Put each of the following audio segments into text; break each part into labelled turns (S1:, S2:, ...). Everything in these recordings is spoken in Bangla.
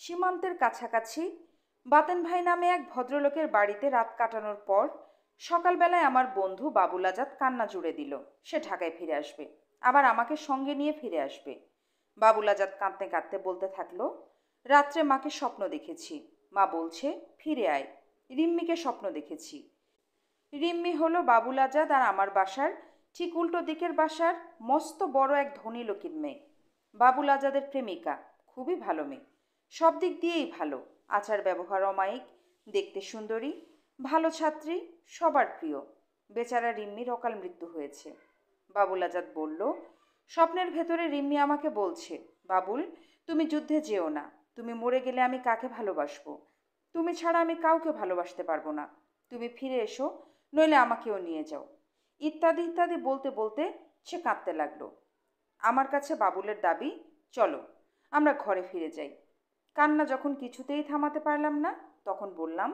S1: সীমান্তের কাছাকাছি বাতেন ভাই নামে এক ভদ্রলোকের বাড়িতে রাত কাটানোর পর সকালবেলায় আমার বন্ধু বাবুল আজাদ কান্না জুড়ে দিল। সে ঢাকায় ফিরে আসবে, আবার আমাকে সঙ্গে নিয়ে ফিরে আসবে। বাবুল আজাদ কাঁদতে কাঁদতে বলতে থাকলো, রাত্রে মাকে স্বপ্ন দেখেছি, মা বলছে ফিরে আয়। রিম্মিকে স্বপ্ন দেখেছি। রিম্মি হলো বাবুল আজাদ আর আমার বাসার ঠিক উল্টো দিকের বাসার মস্ত বড় এক ধনী লোকের মেয়ে। বাবুল আজাদের প্রেমিকা, খুবই ভালো মেয়ে, সব দিক দিয়েই ভালো। আচার ব্যবহার অমায়িক, দেখতে সুন্দরী, ভালো ছাত্রী, সবার প্রিয়। বেচারা রিম্মির অকাল মৃত্যু হয়েছে। বাবুল আজাদ বলল, স্বপ্নের ভেতরে রিম্মি আমাকে বলছে, বাবুল তুমি যুদ্ধে যেও না, তুমি মরে গেলে আমি কাকে ভালোবাসবো? তুমি ছাড়া আমি কাউকে ভালোবাসতে পারবো না। তুমি ফিরে এসো, নইলে আমাকেও নিয়ে যাও। ইত্যাদি ইত্যাদি বলতে বলতে সে কাঁদতে লাগলো। আমার কাছে বাবুলের দাবি, চলো আমরা ঘরে ফিরে যাই। কান্না যখন কিছুতেই থামাতে পারলাম না, তখন বললাম,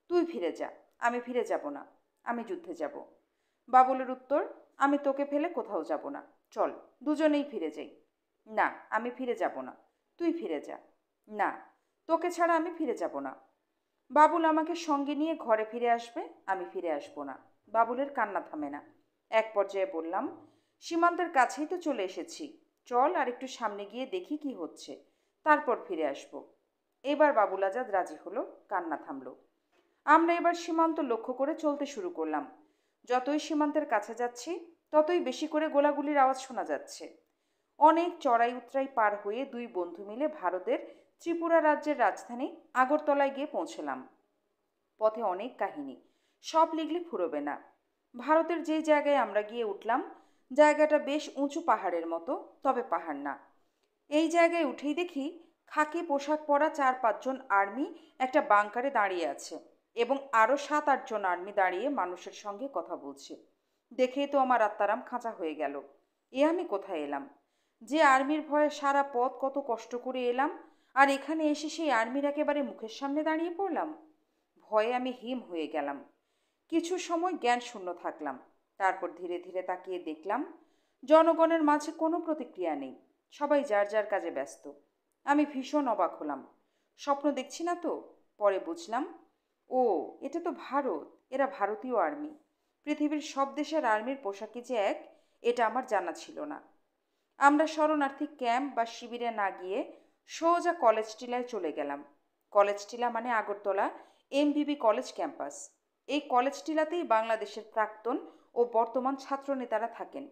S1: তুই ফিরে যা, আমি ফিরে যাব না, আমি যুদ্ধে যাব। বাবুলের উত্তর, আমি তোকে ফেলে কোথাও যাব না, চল দুজনেই ফিরে যাই। না, আমি ফিরে যাব না, তুই ফিরে যা। না, তোকে ছাড়া আমি ফিরে যাব না। বাবুল আমাকে সঙ্গে নিয়ে ঘরে ফিরে আসবে, আমি ফিরে আসবো না। বাবুলের কান্না থামে না। এক পর্যায়ে বললাম, সীমান্তের কাছেই তো চলে এসেছি, চল আর একটু সামনে গিয়ে দেখি কি হচ্ছে, তারপর ফিরে আসবো। এবার বাবুল আজাদ রাজি হলো, কান্না থামলো। আমরা এবার সীমান্ত লক্ষ্য করে চলতে শুরু করলাম। যতই সীমান্তের কাছে যাচ্ছি, ততই বেশি করে গোলাগুলির আওয়াজ শোনা যাচ্ছে। অনেক চড়াই উতরাই পার হয়ে দুই বন্ধু মিলে ভারতের ত্রিপুরা রাজ্যের রাজধানী আগরতলায় গিয়ে পৌঁছলাম। পথে অনেক কাহিনী, সব লিখলে ফুরোবে না। ভারতের যেই জায়গায় আমরা গিয়ে উঠলাম, জায়গাটা বেশ উঁচু পাহাড়ের মতো, তবে পাহাড় না। এই জায়গায় উঠেই দেখি খাকি পোশাক পরা 4-5 জন আর্মি একটা বাংকারে দাঁড়িয়ে আছে, এবং আরও 7-8 জন আর্মি দাঁড়িয়ে মানুষের সঙ্গে কথা বলছে। দেখেই তো আমার আত্মারাম খাঁচা হয়ে গেল। এ আমি কোথায় এলাম? যে আর্মির ভয়ে সারা পথ কত কষ্ট করে এলাম, আর এখানে এসে সেই আর্মির একেবারে মুখের সামনে দাঁড়িয়ে পড়লাম। ভয়ে আমি হিম হয়ে গেলাম। কিছু সময় জ্ঞান শূন্য থাকলাম। তারপর ধীরে ধীরে তাকিয়ে দেখলাম, জনগণের মাঝে কোনো প্রতিক্রিয়া নেই, সবাই যার যার কাজে ব্যস্ত। আমি ভীষণ অবাক হলাম। স্বপ্ন দেখছি না তো? পরে বুঝলাম, ও, এটা তো ভারত, এরা ভারতীয় আর্মি। পৃথিবীর সব দেশের আর্মির পোশাকই যে এক, এটা আমার জানা ছিল না। আমরা শরণার্থী ক্যাম্প বা শিবিরে না গিয়ে সোজা কলেজ টিলায় চলে গেলাম। কলেজ টিলা মানে আগরতলা এমবিবি কলেজ ক্যাম্পাস। এই কলেজ টিলাতেই বাংলাদেশের প্রাক্তন ও বর্তমান ছাত্রনেতারা থাকেন।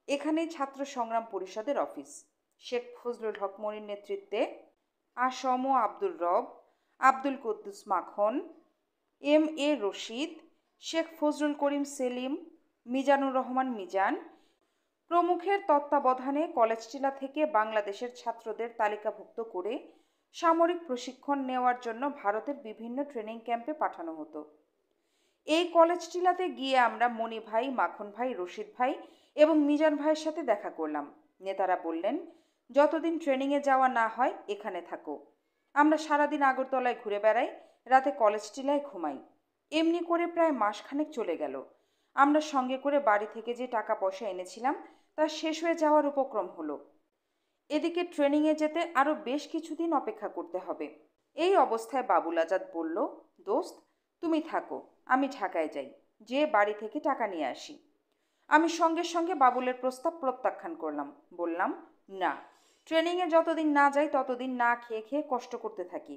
S1: এখানেই ছাত্র সংগ্রাম পরিষদের অফিস। শেখ ফজলুল হক মনির নেতৃত্বে আসম আব্দুর রব, আব্দুল কুদ্দুস মাখন, এম এ রশিদ, শেখ ফজলুল করিম সেলিম, মিজানুর রহমান মিজান প্রমুখের তত্ত্বাবধানে কলেজ টিলা থেকে বাংলাদেশের ছাত্রদের তালিকাভুক্ত করে সামরিক প্রশিক্ষণ নেওয়ার জন্য ভারতের বিভিন্ন ট্রেনিং ক্যাম্পে পাঠানো হতো। এই কলেজ টিলাতে গিয়ে আমরা মণি ভাই, মাখন ভাই, রশিদ ভাই এবং মিজান ভাইয়ের সাথে দেখা করলাম। নেতারা বললেন, যতদিন ট্রেনিংয়ে যাওয়া না হয় এখানে থাকো। আমরা সারাদিন আগরতলায় ঘুরে বেড়াই, রাতে কলেজ টিলায় ঘুমাই। এমনি করে প্রায় মাসখানেক চলে গেল। আমরা সঙ্গে করে বাড়ি থেকে যে টাকা পয়সা এনেছিলাম তা শেষ হয়ে যাওয়ার উপক্রম হলো। এদিকে ট্রেনিংয়ে যেতে আরও বেশ কিছুদিন অপেক্ষা করতে হবে। এই অবস্থায় বাবুল আজাদ বলল, দোস্ত তুমি থাকো, আমি ঢাকায় যাই, যে বাড়ি থেকে টাকা নিয়ে আসি। আমি সঙ্গে সঙ্গে বাবুলের প্রস্তাব প্রত্যাখ্যান করলাম। বললাম, না, ট্রেনিংয়ে যতদিন না যাই ততদিন না খেয়ে খেয়ে কষ্ট করতে থাকি।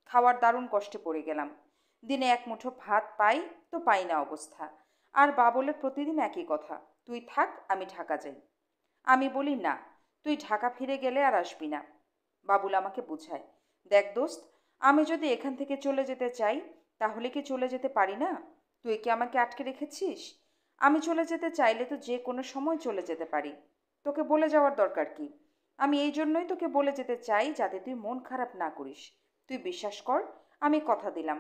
S1: খাওয়ার দারুণ কষ্টে পড়ে গেলাম। দিনে এক মুঠো ভাত পাই তো পাই না অবস্থা। আর বাবুলের প্রতিদিন একই কথা, তুই থাক, আমি ঢাকা যাই। আমি বলি, না, তুই ঢাকা ফিরে গেলে আর আসবি না। বাবুল আমাকে বুঝায়, দেখ দোস্ত, আমি যদি এখান থেকে চলে যেতে চাই তাহলে কি চলে যেতে পারি না? তুই কি আমাকে আটকে রেখেছিস? আমি চলে যেতে চাইলে তো যে কোনো সময় চলে যেতে পারি। তোকে বলে যাওয়ার দরকার কি? আমি এই জন্যই তোকে বলে যেতে চাই যাতে তুই মন খারাপ না করিস। তুই বিশ্বাস কর, আমি কথা দিলাম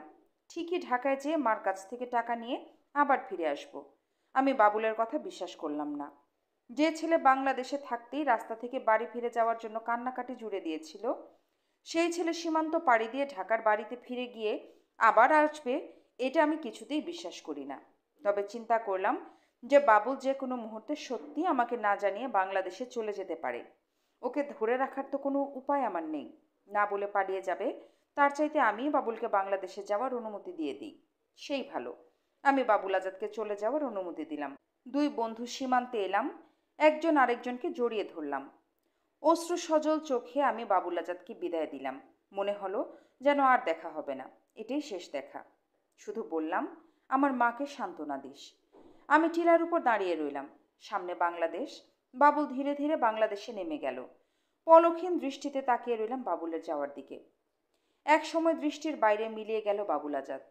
S1: ঠিকই ঢাকায় যেয়ে মার কাছ থেকে টাকা নিয়ে আবার ফিরে আসব। আমি বাবুলের কথা বিশ্বাস করলাম না। যে ছেলে বাংলাদেশে থাকতেই রাস্তা থেকে বাড়ি ফিরে যাওয়ার জন্য কান্নাকাটি জুড়ে দিয়েছিল, সেই ছেলে সীমান্ত পাড়ি দিয়ে ঢাকার বাড়িতে ফিরে গিয়ে আবার আসবে, এটা আমি কিছুতেই বিশ্বাস করি না। তবে চিন্তা করলাম যে বাবুল যে কোনো মুহূর্তে সত্যি আমাকে না জানিয়ে বাংলাদেশে চলে যেতে পারে। ওকে ধরে রাখার তো কোনো উপায় আমার নেই। না বলে পালিয়ে যাবে, তার চাইতে আমি বাবুলকে বাংলাদেশে যাওয়ার অনুমতি দিয়ে দিই। সেই ভালো। আমি বাবুল আজাদকে চলে যাওয়ার অনুমতি দিলাম। দুই বন্ধু সীমান্তে এলাম, একজন আরেকজনকে জড়িয়ে ধরলাম। অশ্রু সজল চোখে আমি বাবুল আজাদকে বিদায় দিলাম। মনে হলো যেন আর দেখা হবে না, এটাই শেষ দেখা। শুধু বললাম, আমার মাকে সান্ত্বনা দিস। আমি টিলার উপর দাঁড়িয়ে রইলাম। সামনে বাংলাদেশ। বাবুল ধীরে ধীরে বাংলাদেশে নেমে গেল। পলকহীন দৃষ্টিতে তাকিয়ে রইলাম বাবুলের যাওয়ার দিকে। এক সময় দৃষ্টির বাইরে মিলিয়ে গেল বাবুল আজাদ।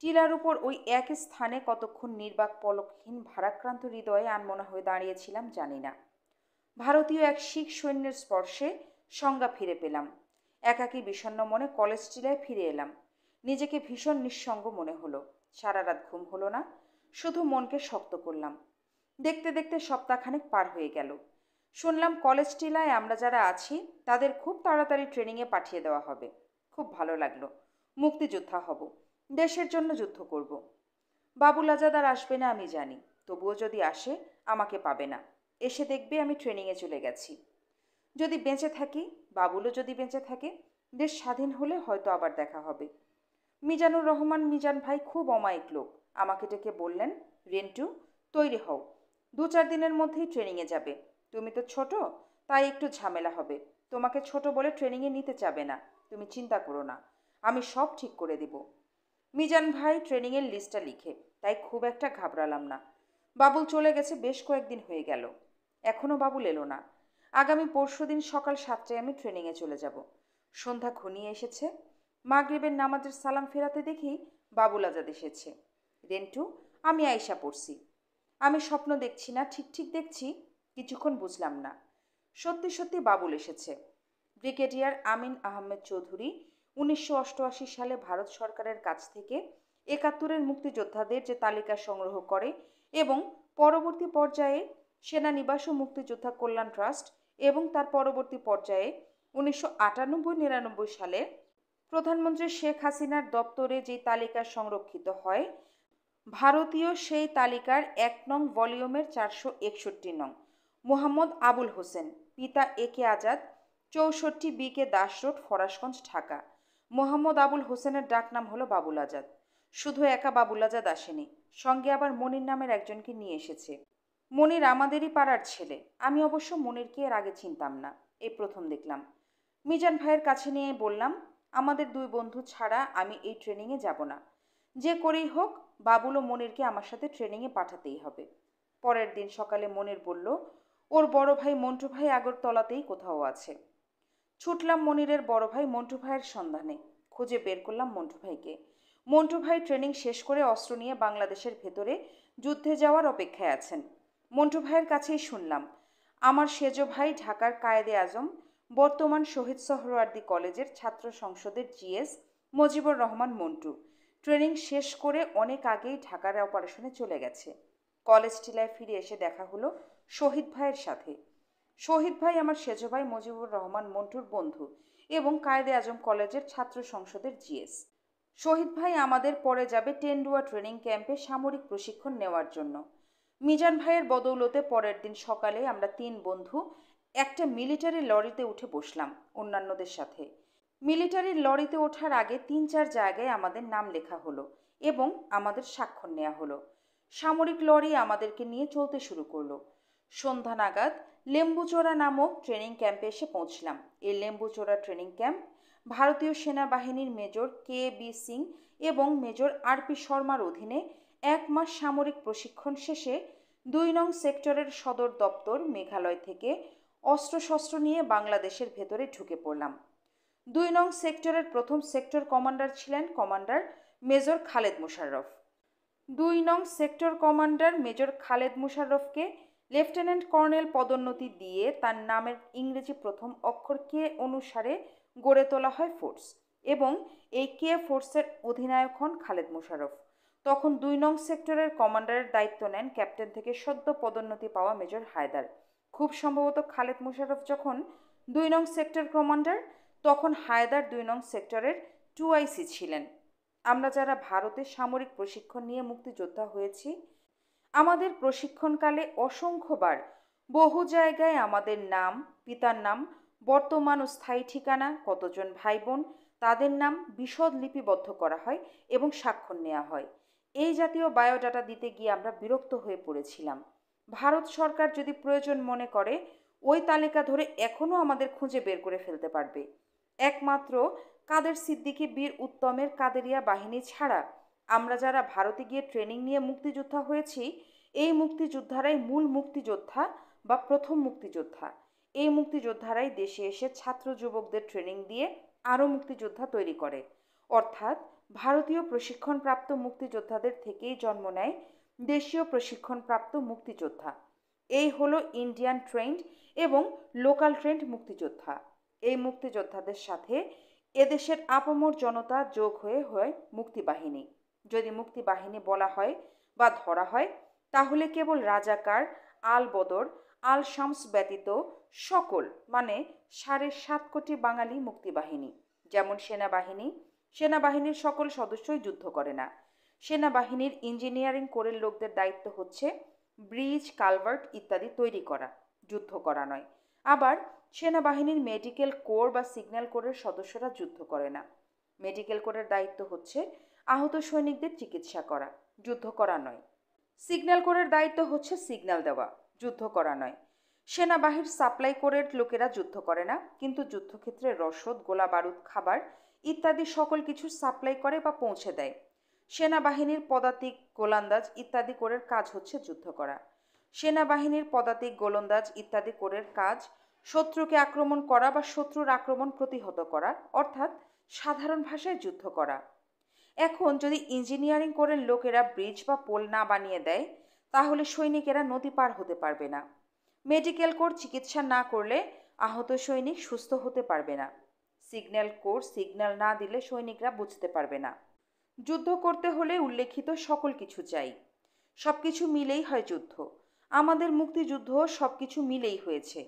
S1: টিলার উপর ওই এক স্থানে কতক্ষণ নির্বাক পলকহীন ভারাক্রান্ত হৃদয়ে আনমনা হয়ে দাঁড়িয়েছিলাম জানি না। ভারতীয় এক শিখ সৈন্যের স্পর্শে সংজ্ঞা ফিরে পেলাম। একাকী বিষণ্ণ মনে কলেজ টিলায় ফিরে এলাম। নিজেকে ভীষণ নিঃসঙ্গ মনে হলো। সারা রাত ঘুম হলো না, শুধু মনকে শক্ত করলাম। দেখতে দেখতে সপ্তাহখানেক পার হয়ে গেল। শুনলাম কলেজ টিলায় আমরা যারা আছি তাদের খুব তাড়াতাড়ি ট্রেনিংয়ে পাঠিয়ে দেওয়া হবে। খুব ভালো লাগলো। মুক্তিযোদ্ধা হব, দেশের জন্য যুদ্ধ করব। বাবুল আজাদ আর আসবে না আমি জানি, তবুও যদি আসে আমাকে পাবে না। এসে দেখবে আমি ট্রেনিংয়ে চলে গেছি। যদি বেঁচে থাকি, বাবুলও যদি বেঁচে থাকে, দেশ স্বাধীন হলে হয়তো আবার দেখা হবে। মিজানুর রহমান মিজান ভাই খুব অমায়িক লোক। আমাকে ডেকে বললেন, রেন্টু, তৈরি হও, 2-4 দিনের মধ্যেই ট্রেনিংয়ে যাবে। তুমি তো ছোট, তাই একটু ঝামেলা হবে। তোমাকে ছোট বলে ট্রেনিংয়ে নিতে চাবে না। তুমি চিন্তা করো না, আমি সব ঠিক করে দিব। মিজান ভাই ট্রেনিংয়ের লিস্টটা লিখে, তাই খুব একটা ঘাবড়ালাম না। বাবুল চলে গেছে বেশ কয়েকদিন হয়ে গেল, এখনও বাবুল এলো না। আগামী পরশুদিন সকাল 7টায় আমি ট্রেনিংয়ে চলে যাব। সন্ধ্যা ঘনিয়ে এসেছে। মাগরিবের নামাজের সালাম ফেরাতে দেখি বাবুল আজাদ এসেছে। রেন্টু, আমি আয়শা পড়ছি। আমি স্বপ্ন দেখছি না ঠিক ঠিক দেখছি, কিছুক্ষণ বুঝলাম না। সত্যি সত্যি বাবুল এসেছে। ব্রিগেডিয়ার আমিন আহমেদ চৌধুরী 1988 সালে ভারত সরকারের কাছ থেকে 71-এর মুক্তিযোদ্ধাদের যে তালিকা সংগ্রহ করে এবং পরবর্তী পর্যায়ে সেনানিবাস ও মুক্তিযোদ্ধা কল্যাণ ট্রাস্ট এবং তার পরবর্তী পর্যায়ে 1998-99 সালে প্রধানমন্ত্রী শেখ হাসিনার দপ্তরে যে তালিকা সংরক্ষিত হয়, ভারতীয় সেই তালিকার 1 নং ভলিউমের 461 নং মোহাম্মদ আবুল হোসেন, পিতা একে আজাদ, 64 BK দাস রোড, ফরাশগঞ্জ, ঢাকা। মোহাম্মদ আবুল হোসেনের ডাকনাম হলো বাবুল আজাদ। শুধু একা বাবুল আজাদ আসেনি, সঙ্গে আবার মনির নামের একজনকে নিয়ে এসেছে। মনির আমাদেরই পাড়ার ছেলে। আমি অবশ্য মনিরকে এর আগে চিনতাম না, এই প্রথম দেখলাম। মিজান ভাইয়ের কাছে নিয়ে বললাম, আমাদের 2 বন্ধু ছাড়া আমি এই ট্রেনিংয়ে যাব না। যে করেই হোক বাবুল ও মনিরকে আমার সাথে ট্রেনিংয়ে পাঠাতেই হবে। পরের দিন সকালে মনির বলল, ওর বড় ভাই মন্টু ভাই আগরতলাতেই কোথাও আছে। ছুটলাম মনিরের বড় ভাই মন্টু ভাইয়ের সন্ধানে। খুঁজে বের করলাম মন্টু ভাইকে। মন্টু ভাই ট্রেনিং শেষ করে অস্ত্র নিয়ে বাংলাদেশের ভেতরে যুদ্ধে যাওয়ার অপেক্ষায় আছেন। মন্টু ভাইয়ের কাছেই শুনলাম, আমার সেজো ভাই ঢাকার কায়েদে আজম, বর্তমান শহীদ সোহরাওয়ার্দী কলেজের ছাত্র সংসদের জিএস মজিবুর রহমান মন্টু ট্রেনিং শেষ করে অনেক আগেই ঢাকার অপারেশনে চলে গেছে। কলেজ টিলায় ফিরে এসে দেখা হলো শহীদ ভাইয়ের সাথে। শহীদ ভাই আমার সেজো ভাই মজিবুর রহমান মন্টুর বন্ধু এবং কায়েদে আজম কলেজের ছাত্র সংসদের জিএস। শহীদ ভাই আমাদের পরে যাবে টেন্ডুয়া ট্রেনিং ক্যাম্পে সামরিক প্রশিক্ষণ নেওয়ার জন্য। মিজান ভাইয়ের বদৌলতে পরের দিন সকালে আমরা 3 বন্ধু একটা মিলিটারি লরিতে উঠে বসলাম অন্যান্যদের সাথে। মিলিটারি লরিতে ওঠার আগে 3-4 জায়গায় আমাদের নাম লেখা হলো এবং আমাদের স্বাক্ষর নেওয়া হলো। সামরিক লরি আমাদেরকে নিয়ে চলতে শুরু করলো। সন্ধ্যা নাগাদ লেম্বুচোরা নামক ট্রেনিং ক্যাম্পে এসে পৌঁছলাম। এই লেম্বুচোরা ট্রেনিং ক্যাম্প ভারতীয় সেনাবাহিনীর মেজর KB সিং এবং মেজর RP শর্মার অধীনে 1 মাস সামরিক প্রশিক্ষণ শেষে 2 নং সেক্টরের সদর দপ্তর মেঘালয় থেকে অস্ত্রশস্ত্র নিয়ে বাংলাদেশের ভেতরে ঢুকে পড়লাম। 2 নং সেক্টরের প্রথম সেক্টর কমান্ডার ছিলেন কমান্ডার মেজর খালেদ মোশাররফ। 2 নং সেক্টর কমান্ডার মেজর খালেদ মোশাররফকে লেফটেন্যান্ট কর্নেল পদোন্নতি দিয়ে তার নামের ইংরেজি প্রথম অক্ষর কে অনুসারে গড়ে তোলা হয় ফোর্স এবং এই কে ফোর্সের অধিনায়ক হন খালেদ মোশাররফ। তখন 2 নং সেক্টরের কমান্ডারের দায়িত্ব নেন ক্যাপ্টেন থেকে সদ্য পদোন্নতি পাওয়া মেজর হায়দার। খুব সম্ভবত খালেদ মোশাররফ যখন 2 নং সেক্টর কমান্ডার, তখন হায়দার 2 নং সেক্টরের 2IC ছিলেন। আমরা যারা ভারতে সামরিক প্রশিক্ষণ নিয়ে মুক্তিযোদ্ধা হয়েছি, আমাদের প্রশিক্ষণকালে অসংখ্যবার বহু জায়গায় আমাদের নাম, পিতার নাম, বর্তমান ও স্থায়ী ঠিকানা, কতজন ভাই বোন, তাদের নাম বিশদ লিপিবদ্ধ করা হয় এবং স্বাক্ষর নেওয়া হয়। এই জাতীয় বায়োডাটা দিতে গিয়ে আমরা বিরক্ত হয়ে পড়েছিলাম। ভারত সরকার যদি প্রয়োজন মনে করে ওই তালিকা ধরে এখনও আমাদের খুঁজে বের করে ফেলতে পারবে। একমাত্র কাদের সিদ্দিকী বীর উত্তমের কাদেরিয়া বাহিনী ছাড়া আমরা যারা ভারতে গিয়ে ট্রেনিং নিয়ে মুক্তিযোদ্ধা হয়েছি, এই মুক্তিযোদ্ধারাই মূল মুক্তিযোদ্ধা বা প্রথম মুক্তিযোদ্ধা। এই মুক্তিযোদ্ধারাই দেশে এসে ছাত্র যুবকদের ট্রেনিং দিয়ে আরও মুক্তিযোদ্ধা তৈরি করে। অর্থাৎ ভারতীয় প্রশিক্ষণপ্রাপ্ত মুক্তিযোদ্ধাদের থেকেই জন্ম নেয় দেশীয় প্রশিক্ষণপ্রাপ্ত মুক্তিযোদ্ধা। এই হলো ইন্ডিয়ান ট্রেন্ড এবং লোকাল ট্রেন্ড মুক্তিযোদ্ধা। এই মুক্তিযোদ্ধাদের সাথে এদেশের আপামর জনতা যোগ হয়ে হয় মুক্তিবাহিনী। যদি মুক্তিবাহিনী বলা হয় বা ধরা হয় তাহলে কেবল রাজাকার, আল বদর, আল শামস ব্যতীত সকল মানে ৭.৫ কোটি বাঙালি মুক্তিবাহিনী। যেমন সেনাবাহিনীর সকল সদস্যই যুদ্ধ করে না। সেনাবাহিনীর ইঞ্জিনিয়ারিং কোরের লোকদের দায়িত্ব হচ্ছে ব্রিজ, কালভার্ট ইত্যাদি তৈরি করা, যুদ্ধ করা নয়। আবার সেনাবাহিনীর মেডিকেল কোর বা সিগন্যাল কোরের সদস্যরা যুদ্ধ করে না। মেডিকেল কোরের দায়িত্ব হচ্ছে আহত সৈনিকদের চিকিৎসা করা, যুদ্ধ করা নয়। সিগন্যাল কোরের দায়িত্ব হচ্ছে সিগন্যাল দেওয়া, যুদ্ধ করা নয়। সেনাবাহিনীর সাপ্লাই কোরের লোকেরা যুদ্ধ করে না, কিন্তু যুদ্ধক্ষেত্রে রসদ, গোলা বারুদ, খাবার ইত্যাদি সকল কিছু সাপ্লাই করে বা পৌঁছে দেয়। সেনাবাহিনীর পদাতিক, গোলন্দাজ ইত্যাদি কোরের কাজ হচ্ছে যুদ্ধ করা। সেনাবাহিনীর পদাতিক, গোলন্দাজ ইত্যাদি কোরের কাজ শত্রুকে আক্রমণ করা বা শত্রুর আক্রমণ প্রতিহত করা, অর্থাৎ সাধারণ ভাষায় যুদ্ধ করা। এখন যদি ইঞ্জিনিয়ারিং কোরের লোকেরা ব্রিজ বা পোল না বানিয়ে দেয় তাহলে সৈনিকেরা নদী পার হতে পারবে না। মেডিকেল কোর চিকিৎসা না করলে আহত সৈনিক সুস্থ হতে পারবে না। সিগন্যাল কোর সিগন্যাল না দিলে সৈনিকরা বুঝতে পারবে না। যুদ্ধ করতে হলে উল্লেখিত সকল কিছু চাই। সব কিছু মিলেই হয় যুদ্ধ। আমাদের মুক্তিযুদ্ধ সব কিছু মিলেই হয়েছে।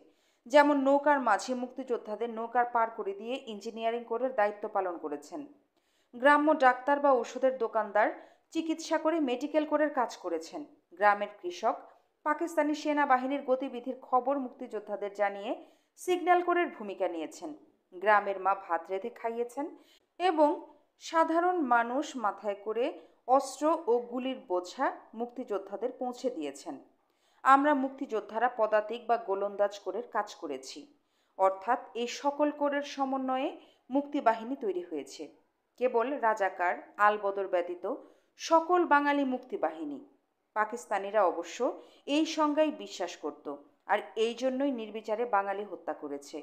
S1: যেমন নৌকার মাঝি মুক্তিযোদ্ধাদের নৌকার পার করে দিয়ে ইঞ্জিনিয়ারিং কোরের দায়িত্ব পালন করেছেন। গ্রাম্য ডাক্তার বা ওষুধের দোকানদার চিকিৎসা করে মেডিকেল কোরের কাজ করেছেন। গ্রামের কৃষক পাকিস্তানি সেনাবাহিনীর গতিবিধির খবর মুক্তিযোদ্ধাদের জানিয়ে সিগন্যাল কোরের ভূমিকা নিয়েছেন। গ্রামের মা ভাত রেঁধে খাইয়েছেন এবং সাধারণ মানুষ মাথায় করে অস্ত্র ও গুলির বোঝা মুক্তিযোদ্ধাদের পৌঁছে দিয়েছেন। আমরা মুক্তিযোদ্ধারা পদাতিক বা গোলন্দাজ কোরের কাজ করেছি। অর্থাৎ এই সকল কোরের সমন্বয়ে মুক্তিবাহিনী তৈরি হয়েছে। কেবল রাজাকার, আলবদর ব্যতীত সকল বাঙালি মুক্তিবাহিনী। পাকিস্তানিরা অবশ্য এই সংজ্ঞায় বিশ্বাস করত, আর এই জন্যই নির্বিচারে বাঙালি হত্যা করেছে।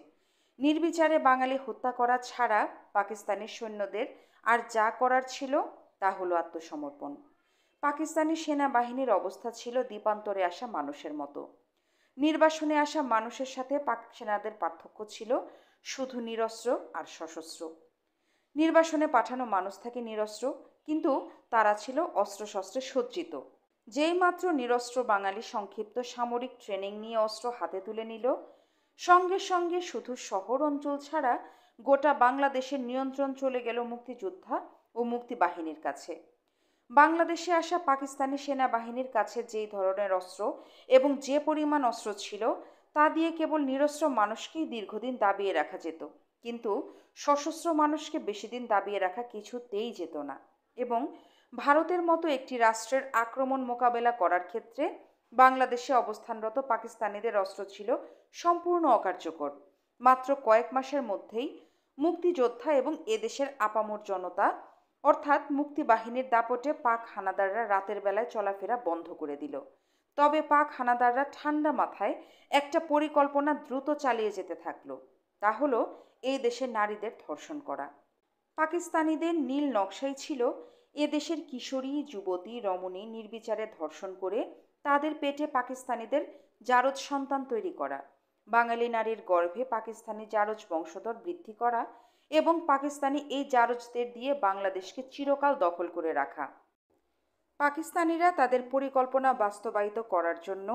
S1: নির্বিচারে বাঙালি হত্যা করা ছাড়া পাকিস্তানি সৈন্যদের আর যা করার ছিল তা হলো আত্মসমর্পণ। পাকিস্তানি সেনাবাহিনীর অবস্থা ছিল দ্বীপান্তরে আসা মানুষের মতো। নির্বাসনে আসা মানুষের সাথে পাক সেনাদের পার্থক্য ছিল শুধু নিরস্ত্র আর সশস্ত্র। নির্বাসনে পাঠানো মানুষ থাকে নিরস্ত্র, কিন্তু তারা ছিল অস্ত্রশস্ত্রে সজ্জিত। যেই মাত্র নিরস্ত্র বাঙালি সংক্ষিপ্ত সামরিক ট্রেনিং নিয়ে অস্ত্র হাতে তুলে নিল, সঙ্গে সঙ্গে শুধু শহর অঞ্চল ছাড়া গোটা বাংলাদেশের নিয়ন্ত্রণ চলে গেল মুক্তিযোদ্ধা ও মুক্তিবাহিনীর কাছে। বাংলাদেশে আসা পাকিস্তানি সেনাবাহিনীর কাছে যেই ধরনের অস্ত্র এবং যে পরিমাণ অস্ত্র ছিল তা দিয়ে কেবল নিরস্ত্র মানুষকেই দীর্ঘদিন দাবিয়ে রাখা যেত, কিন্তু সশস্ত্র মানুষকে বেশি দিন দাবিয়ে রাখা কিছুতেই যেত না। এবং ভারতের মতো একটি রাষ্ট্রের আক্রমণ মোকাবেলা করার ক্ষেত্রে বাংলাদেশে অবস্থানরত পাকিস্তানিদের অস্ত্র ছিল সম্পূর্ণ অকার্যকর। মাত্র কয়েক মাসের মধ্যেই মুক্তিযোদ্ধা এবং এদেশের আপামর জনতা অর্থাৎ মুক্তিবাহিনীর দাপটে পাক হানাদাররা রাতের বেলায় চলাফেরা বন্ধ করে দিল। তবে পাক হানাদাররা ঠান্ডা মাথায় একটা পরিকল্পনা দ্রুত চালিয়ে যেতে থাকলো। তা হলো এই দেশের নারীদের ধর্ষণ করা। পাকিস্তানিদের নীল নকশাই ছিল এ দেশের কিশোরী, যুবতী, রমণী নির্বিচারে ধর্ষণ করে তাদের পেটে পাকিস্তানিদের জারজ সন্তান তৈরি করা, বাঙালি নারীর গর্ভে পাকিস্তানি জারজ বংশধর বৃদ্ধি করা এবং পাকিস্তানি এই জারজদের দিয়ে বাংলাদেশকে চিরকাল দখল করে রাখা। পাকিস্তানিরা তাদের পরিকল্পনা বাস্তবায়িত করার জন্য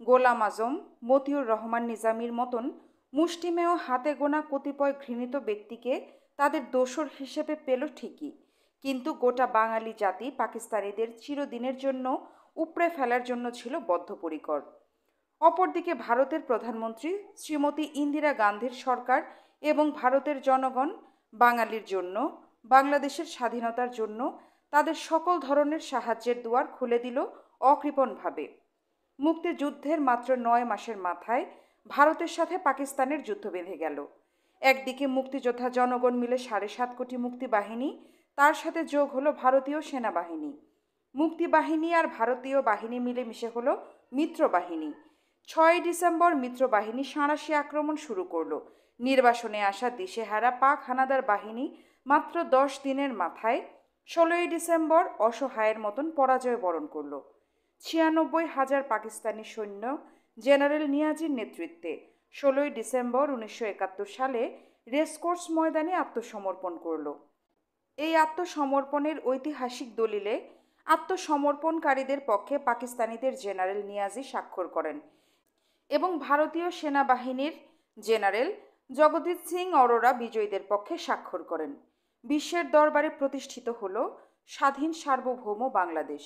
S1: গোলাম আজম, মতিউর রহমান নিজামীর মতন মুষ্টিমেয় হাতে গোনা কতিপয় ঘৃণিত ব্যক্তিকে তাদের দোসর হিসেবে পেল ঠিকই, কিন্তু গোটা বাঙালি জাতি পাকিস্তানিদের চিরদিনের জন্য উপড়ে ফেলার জন্য ছিল বদ্ধপরিকর। অপরদিকে ভারতের প্রধানমন্ত্রী শ্রীমতী ইন্দিরা গান্ধীর সরকার এবং ভারতের জনগণ বাঙালির জন্য, বাংলাদেশের স্বাধীনতার জন্য তাদের সকল ধরনের সাহায্যের দুয়ার খুলে দিল অকৃপণভাবে। মুক্তিযুদ্ধের মাত্র 9 মাসের মাথায় ভারতের সাথে পাকিস্তানের যুদ্ধ বেঁধে গেল। একদিকে মুক্তিযোদ্ধা জনগণ মিলে 7.5 কোটি মুক্তিবাহিনী, তার সাথে যোগ হলো ভারতীয় সেনাবাহিনী। মুক্তিবাহিনী আর ভারতীয় বাহিনী মিলে মিশে হলো মিত্রবাহিনী। 6 ডিসেম্বর মিত্রবাহিনী সাঁড়াশি আক্রমণ শুরু করলো। নির্বাসনে আসা দিশেহারা পাক হানাদার বাহিনী মাত্র 10 দিনের মাথায় 16 ডিসেম্বর অসহায়ের মতন পরাজয় বরণ করল। 96,000 পাকিস্তানি সৈন্য জেনারেল নিয়াজির নেতৃত্বে 16 ডিসেম্বর 1971 সালে রেসকোর্স ময়দানে আত্মসমর্পণ করল। এই আত্মসমর্পণের ঐতিহাসিক দলিলে আত্মসমর্পণকারীদের পক্ষে পাকিস্তানিদের জেনারেল নিয়াজি স্বাক্ষর করেন এবং ভারতীয় সেনাবাহিনীর জেনারেল জগজিৎ সিং অরোরা বিজয়ীদের পক্ষে স্বাক্ষর করেন। বিশ্বের দরবারে প্রতিষ্ঠিত হল স্বাধীন সার্বভৌম বাংলাদেশ।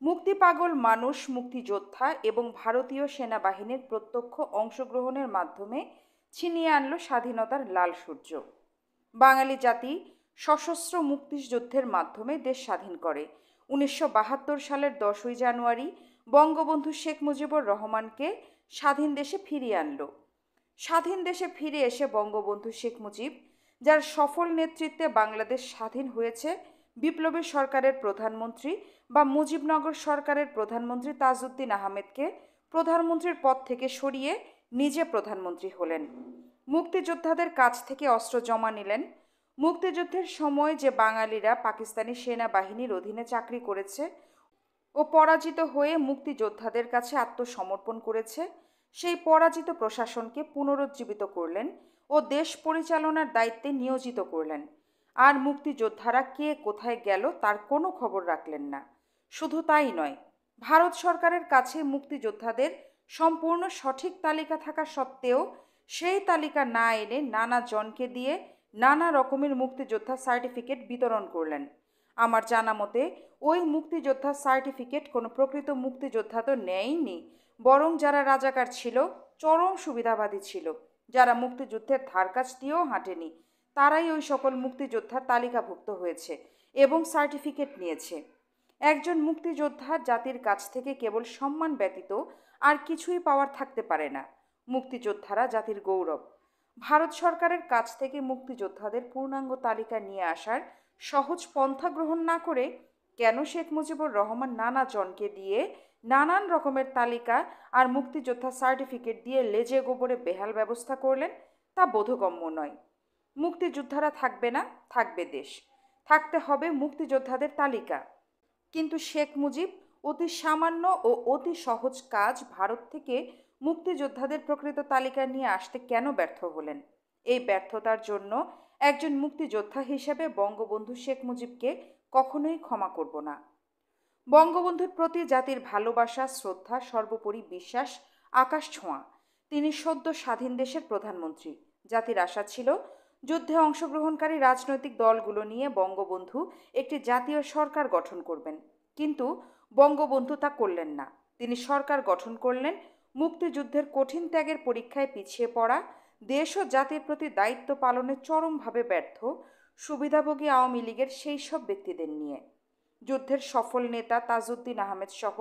S1: মুক্তিপাগল মানুষ, মুক্তিযোদ্ধা এবং ভারতীয় সেনাবাহিনীর প্রত্যক্ষ অংশগ্রহণের মাধ্যমে ছিনিয়ে আনল স্বাধীনতার লাল সূর্য। বাঙালি জাতি সশস্ত্র মুক্তিযুদ্ধের মাধ্যমে দেশ স্বাধীন করে। 1972 সালের 10ই জানুয়ারি বঙ্গবন্ধু শেখ মুজিবুর রহমানকে স্বাধীন দেশে ফিরিয়ে আনল। স্বাধীন দেশে ফিরে এসে বঙ্গবন্ধু শেখ মুজিব, যার সফল নেতৃত্বে বাংলাদেশ স্বাধীন হয়েছে, বিপ্লবী সরকারের প্রধানমন্ত্রী বা মুজিবনগর সরকারের প্রধানমন্ত্রী তাজউদ্দিন আহমেদকে প্রধানমন্ত্রীর পদ থেকে সরিয়ে নিজে প্রধানমন্ত্রী হলেন। মুক্তিযোদ্ধাদের কাছ থেকে অস্ত্র জমা নিলেন। মুক্তিযুদ্ধের সময় যে বাঙালিরা পাকিস্তানি সেনাবাহিনীর অধীনে চাকরি করেছে ও পরাজিত হয়ে মুক্তিযোদ্ধাদের কাছে আত্মসমর্পণ করেছে, সেই পরাজিত প্রশাসনকে পুনরুজ্জীবিত করলেন ও দেশ পরিচালনার দায়িত্বে নিয়োজিত করলেন। আর মুক্তিযোদ্ধারা কে কোথায় গেল তার কোনো খবর রাখলেন না। শুধু তাই নয়, ভারত সরকারের কাছে মুক্তিযোদ্ধাদের সম্পূর্ণ সঠিক তালিকা থাকা সত্ত্বেও সেই তালিকা না এনে নানা জনকে দিয়ে নানা রকমের মুক্তিযোদ্ধা সার্টিফিকেট বিতরণ করলেন। আমার জানা মতে ওই মুক্তিযোদ্ধা সার্টিফিকেট কোনো প্রকৃত মুক্তিযোদ্ধা তো নেয়নি, বরং যারা রাজাকার ছিল, চরম সুবিধাবাদী ছিল, যারা মুক্তিযুদ্ধের ধারকাছ দিয়েও হাঁটেনি, তারাই ওই সকল মুক্তিযোদ্ধার তালিকাভুক্ত হয়েছে এবং সার্টিফিকেট নিয়েছে। একজন মুক্তিযোদ্ধা জাতির কাছ থেকে কেবল সম্মান ব্যতীত আর কিছুই পাওয়ার থাকতে পারে না। মুক্তিযোদ্ধারা জাতির গৌরব। ভারত সরকারের কাছ থেকে মুক্তিযোদ্ধাদের পূর্ণাঙ্গ তালিকা নিয়ে আসার সহজ পন্থা গ্রহণ না করে কেন শেখ মুজিবুর রহমান নানা জনকে দিয়ে নানান রকমের তালিকা আর মুক্তিযোদ্ধা সার্টিফিকেট দিয়ে লেজে গোবরে বেহাল ব্যবস্থা করলেন, তা বোধগম্য নয়। মুক্তিযোদ্ধারা থাকবে না, থাকবে দেশ। থাকতে হবে মুক্তিযোদ্ধাদের তালিকা। কিন্তু শেখ মুজিব অতি সামান্য ও অতি সহজ কাজ ভারত থেকে মুক্তিযোদ্ধাদের প্রকৃত তালিকা নিয়ে আসতে কেন ব্যর্থ হলেন? এই ব্যর্থতার জন্য একজন মুক্তিযোদ্ধা হিসেবে বঙ্গবন্ধু শেখ মুজিবকে কখনোই ক্ষমা করব না। বঙ্গবন্ধুর প্রতি জাতির ভালোবাসা, শ্রদ্ধা, সর্বোপরি বিশ্বাস আকাশ ছোঁয়া। তিনি সদ্য স্বাধীন দেশের প্রধানমন্ত্রী। জাতির আশা ছিল যুদ্ধে অংশগ্রহণকারী রাজনৈতিক দলগুলো নিয়ে বঙ্গবন্ধু একটি জাতীয় সরকার গঠন করবেন, কিন্তু বঙ্গবন্ধু তা করলেন না। তিনি সরকার গঠন করলেন মুক্তিযুদ্ধের কঠিন ত্যাগের পরীক্ষায় পিছিয়ে পড়া, দেশ ও জাতির প্রতি দায়িত্ব পালনে চরমভাবে ব্যর্থ সুবিধাভোগী আওয়ামী লীগের সেই সব ব্যক্তিদের নিয়ে। যুদ্ধের সফল নেতা তাজউদ্দিন আহমেদ সহ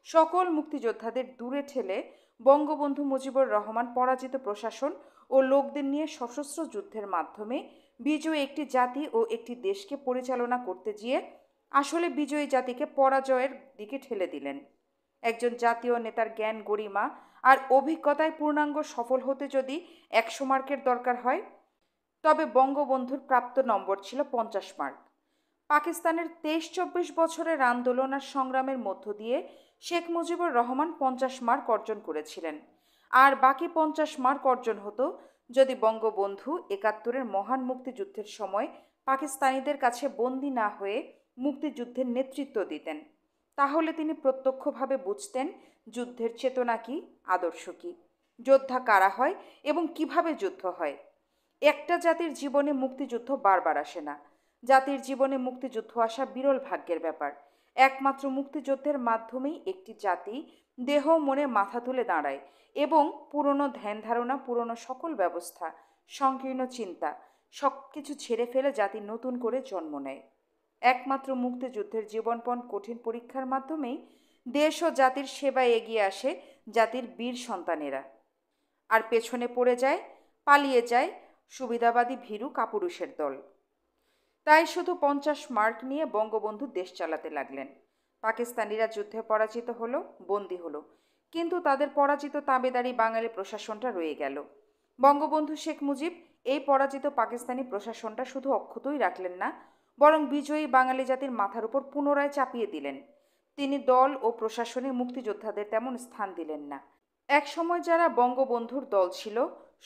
S1: সকল মুক্তিযোদ্ধাদের দূরে ঠেলে বঙ্গবন্ধু মুজিবুর রহমান পরাজিত প্রশাসন ও লোকদের নিয়ে সশস্ত্র যুদ্ধের মাধ্যমে বিজয়ী একটি জাতি ও একটি দেশকে পরিচালনা করতে গিয়ে আসলে বিজয়ী জাতিকে পরাজয়ের দিকে ঠেলে দিলেন। একজন জাতীয় নেতার জ্ঞান, গরিমা আর অভিজ্ঞতায় পূর্ণাঙ্গ সফল হতে যদি 100 মার্কের দরকার হয়, তবে বঙ্গবন্ধুর প্রাপ্ত নম্বর ছিল 50 মার্ক। পাকিস্তানের 23-24 বছরের আন্দোলন আর সংগ্রামের মধ্য দিয়ে শেখ মুজিবুর রহমান 50 মার্ক অর্জন করেছিলেন। আর বাকি 50 মার্ক অর্জন হতো যদি বঙ্গবন্ধু 71-এর মহান মুক্তিযুদ্ধের সময় পাকিস্তানিদের কাছে বন্দী না হয়ে মুক্তিযুদ্ধের নেতৃত্ব দিতেন। তাহলে তিনি প্রত্যক্ষভাবে বুঝতেন যুদ্ধের চেতনা কী, আদর্শ কী, যোদ্ধা কারা হয় এবং কিভাবে যুদ্ধ হয়। একটা জাতির জীবনে মুক্তিযুদ্ধ বারবার আসে না। জাতির জীবনে মুক্তিযুদ্ধ আসা বিরল ভাগ্যের ব্যাপার। একমাত্র মুক্তিযুদ্ধের মাধ্যমেই একটি জাতি দেহ মনে মাথা তুলে দাঁড়ায় এবং পুরনো ধ্যান ধারণা, পুরনো সকল ব্যবস্থা, সংকীর্ণ চিন্তা সব কিছু ঝেড়ে ফেলে জাতি নতুন করে জন্ম নেয়। একমাত্র মুক্তিযুদ্ধের জীবনপণ কঠিন পরীক্ষার মাধ্যমেই দেশ ও জাতির সেবায় এগিয়ে আসে জাতির বীর সন্তানেরা। আর পেছনে পড়ে যায়, পালিয়ে যায় সুবিধাবাদী ভীরু কাপুরুষের দল। তাই শুধু 50 মার্ক নিয়ে বঙ্গবন্ধু দেশ চালাতে লাগলেন। পাকিস্তানিরা যুদ্ধে পরাজিত হলো, বন্দী হলো, কিন্তু তাদের পরাজিত তাবেদারি বাঙালি প্রশাসনটা রয়ে গেল। বঙ্গবন্ধু শেখ মুজিব এই পরাজিত পাকিস্তানি প্রশাসনটা শুধু অক্ষতই রাখলেন না, বরং বিজয়ী বাঙালি জাতির মাথার উপর পুনরায় চাপিয়ে দিলেন। তিনি দল ও প্রশাসনে মুক্তিযোদ্ধাদের তেমন স্থান দিলেন না। একসময় যারা বঙ্গবন্ধুর দল ছিল,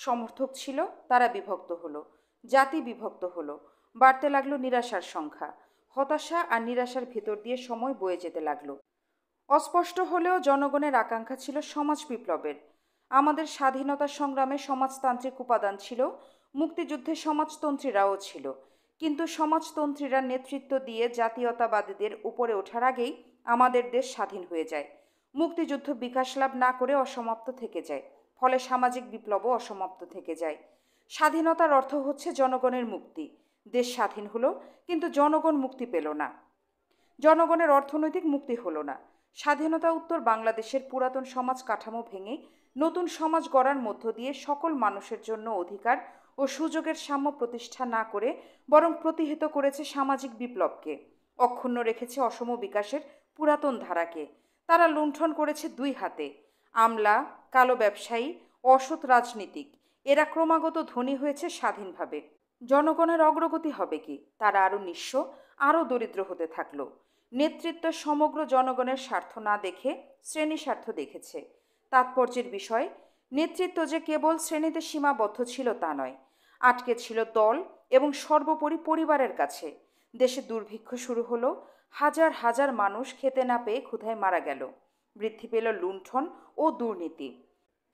S1: সমর্থক ছিল, তারা বিভক্ত হলো, জাতি বিভক্ত হলো, বাড়তে লাগলো নিরাশার সংখ্যা। হতাশা আর নিরাশার ভিতর দিয়ে সময় বয়ে যেতে লাগলো। অস্পষ্ট হলেও জনগণের আকাঙ্ক্ষা ছিল সমাজ বিপ্লবের। আমাদের স্বাধীনতা সংগ্রামে সমাজতান্ত্রিক উপাদান ছিল, মুক্তিযুদ্ধে সমাজতন্ত্রীরাও ছিল। কিন্তু সমাজতন্ত্রীরা নেতৃত্ব দিয়ে জাতীয়তাবাদীদের উপরে ওঠার আগেই আমাদের দেশ স্বাধীন হয়ে যায়। মুক্তিযুদ্ধ বিকাশ লাভ না করে অসমাপ্ত থেকে যায়, ফলে সামাজিক বিপ্লবও অসমাপ্ত থেকে যায়। স্বাধীনতার অর্থ হচ্ছে জনগণের মুক্তি। দেশ স্বাধীন হলো, কিন্তু জনগণ মুক্তি পেল না, জনগণের অর্থনৈতিক মুক্তি হলো না। স্বাধীনতা উত্তর বাংলাদেশের পুরাতন সমাজ কাঠামো ভেঙে নতুন সমাজ গড়ার মধ্য দিয়ে সকল মানুষের জন্য অধিকার ও সুযোগের সাম্য প্রতিষ্ঠা না করে বরং প্রতিহত করেছে সামাজিক বিপ্লবকে, অক্ষুণ্ণ রেখেছে অসম বিকাশের পুরাতন ধারাকে। তারা লুণ্ঠন করেছে দুই হাতে। আমলা, কালো ব্যবসায়ী, অসৎ রাজনীতিক এরা ক্রমাগত ধনী হয়েছে স্বাধীনভাবে। জনগণের অগ্রগতি হবে কি? তারা আরও নিঃস্ব, আরও দরিদ্র হতে থাকলো। নেতৃত্ব সমগ্র জনগণের স্বার্থ না দেখে শ্রেণী স্বার্থ দেখেছে। তাৎপর্যের বিষয়, নেতৃত্ব যে কেবল শ্রেণীতে সীমাবদ্ধ ছিল তা নয়, আটকে ছিল দল এবং সর্বোপরি পরিবারের কাছে। দেশে দুর্ভিক্ষ শুরু হলো, হাজার হাজার মানুষ খেতে না পেয়ে ক্ষুধায় মারা গেল। বৃদ্ধি পেল লুণ্ঠন ও দুর্নীতি।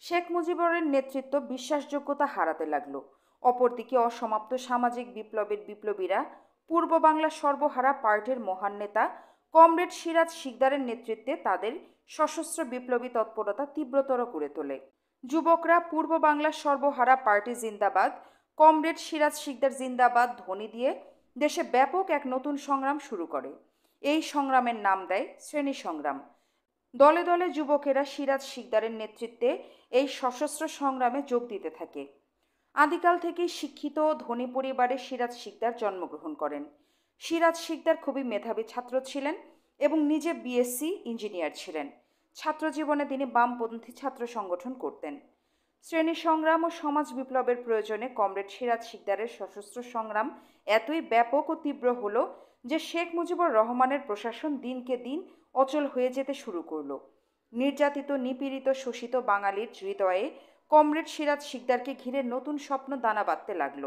S1: শেখ মুজিবুরের নেতৃত্ব বিশ্বাসযোগ্যতা হারাতে লাগলো। অপরদিকে অসমাপ্ত সামাজিক বিপ্লবের বিপ্লবীরা, পূর্ব বাংলা সর্বহারা পার্টির মহান নেতা কমরেড সিরাজ শিকদারের নেতৃত্বে তাদের সশস্ত্র বিপ্লবী তৎপরতা তীব্রতর করে তোলে। যুবকরা পূর্ব বাংলা সর্বহারা পার্টি জিন্দাবাদ, কমরেড সিরাজ শিকদার জিন্দাবাদ ধ্বনি দিয়ে দেশে ব্যাপক এক নতুন সংগ্রাম শুরু করে। এই সংগ্রামের নাম দেয় শ্রেণী সংগ্রাম। দলে দলে যুবকেরা সিরাজ শিকদারের নেতৃত্বে এই সশস্ত্র সংগ্রামে যোগ দিতে থাকে। আদিকাল থেকেই শিক্ষিত ও ধনী পরিবারে সিরাজ শিকদার জন্মগ্রহণ করেন। সিরাজ শিকদার খুবই মেধাবী ছাত্র ছিলেন এবং নিজে বিএসসি ইঞ্জিনিয়ার ছিলেন। ছাত্র জীবনে তিনি বামপন্থী ছাত্র সংগঠন করতেন। শ্রেণী সংগ্রাম ও সমাজ বিপ্লবের প্রয়োজনে কমরেড সিরাজ শিকদারের সশস্ত্র সংগ্রাম এতই ব্যাপক ও তীব্র হলো যে শেখ মুজিবুর রহমানের প্রশাসন দিনকে দিন অচল হয়ে যেতে শুরু করল। নির্যাতিত, নিপীড়িত, শোষিত বাঙালির হৃদয়ে কমরেড সিরাজ শিকদারকে ঘিরে নতুন স্বপ্ন দানা বাঁধতে লাগল।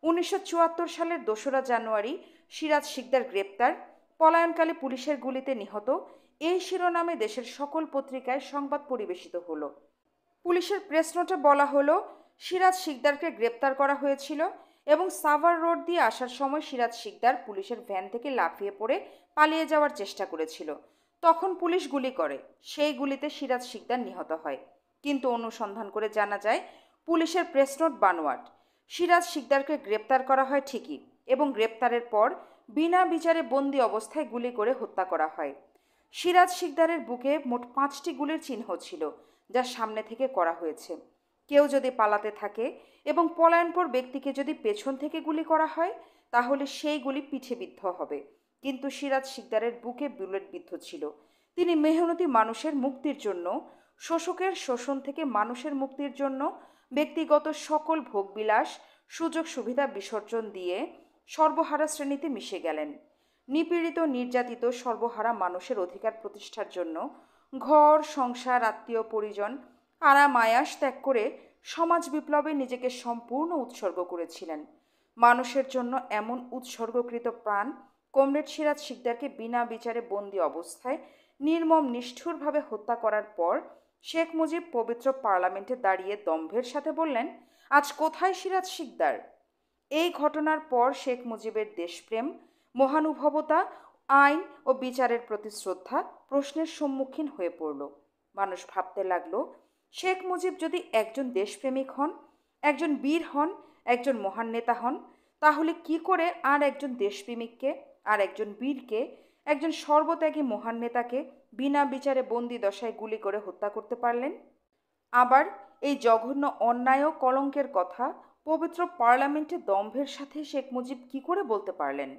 S1: 1974 সালের 2রা জানুয়ারি সিরাজ শিকদার গ্রেপ্তার, পলায়নকালে পুলিশের গুলিতে নিহত, এই শিরোনামে দেশের সকল পত্রিকায় সংবাদ পরিবেশিত হলো। পুলিশের প্রেস নোটে বলা হলো, সিরাজ শিকদারকে গ্রেপ্তার করা হয়েছিল এবং সাভার রোড দিয়ে আসার সময় সিরাজ শিকদার পুলিশের ভ্যান থেকে লাফিয়ে পড়ে পালিয়ে যাওয়ার চেষ্টা করেছিল। তখন পুলিশ গুলি করে, সেই গুলিতে সিরাজ শিকদার নিহত হয়। কিন্তু অনুসন্ধান করে জানা যায় পুলিশের প্রেস নোট বানোয়াট। সিরাজ শিকদারকে গ্রেপ্তার করা হয় ঠিকই, এবং গ্রেপ্তারের পর বিনা বিচারে বন্দি অবস্থায় গুলি করে হত্যা করা হয়। সিরাজ শিকদারের বুকে মোট 5টি গুলির চিহ্ন ছিল, যা সামনে থেকে করা হয়েছে। কেউ যদি পালাতে থাকে এবং পলায়নপর ব্যক্তিকে যদি পেছন থেকে গুলি করা হয়, তাহলে সেই গুলি পিঠে বিদ্ধ হবে। কিন্তু সিরাজ শিকদারের বুকে বুলেট বিদ্ধ ছিল। তিনি মেহনতি মানুষের মুক্তির জন্য, শোষকের শোষণ থেকে মানুষের মুক্তির জন্য ব্যক্তিগত সকল ভোগবিলাস, সুযোগ সুবিধা বিসর্জন দিয়ে সর্বহারা শ্রেণীতে মিশে গেলেন। নিপীড়িত, নির্যাতিত, সর্বহারা মানুষের অধিকার প্রতিষ্ঠার জন্য ঘর, সংসার, আত্মীয় পরিজন, আরাম আয়াস ত্যাগ করে সমাজ বিপ্লবে নিজেকে সম্পূর্ণ উৎসর্গ করেছিলেন। মানুষের জন্য এমন উৎসর্গকৃত প্রাণ কমরেড সিরাজ শিকদারকে বিনা বিচারে বন্দি অবস্থায় নির্মম নিষ্ঠুরভাবে হত্যা করার পর শেখ মুজিব পবিত্র পার্লামেন্টে দাঁড়িয়ে দম্ভের সাথে বললেন, আজ কোথায় সিরাজ শিকদার? এই ঘটনার পর শেখ মুজিবের দেশপ্রেম, মহানুভবতা, আইন ও বিচারের প্রতি শ্রদ্ধা প্রশ্নের সম্মুখীন হয়ে পড়ল। মানুষ ভাবতে লাগলো, শেখ মুজিব যদি একজন দেশপ্রেমিক হন, একজন বীর হন, একজন মহান নেতা হন, তাহলে কি করে আর একজন দেশপ্রেমিককে, আর একজন বীরকে, একজন সর্বত্যাগী মহান নেতাকে বিনা বিচারে বন্দি দশায় গুলি করে হত্যা করতে পারলেন? আবার এই জঘন্য অন্যায় ও কলঙ্কের কথা পবিত্র পার্লামেন্টে দম্ভের সাথে শেখ মুজিব কি করে বলতে পারলেন?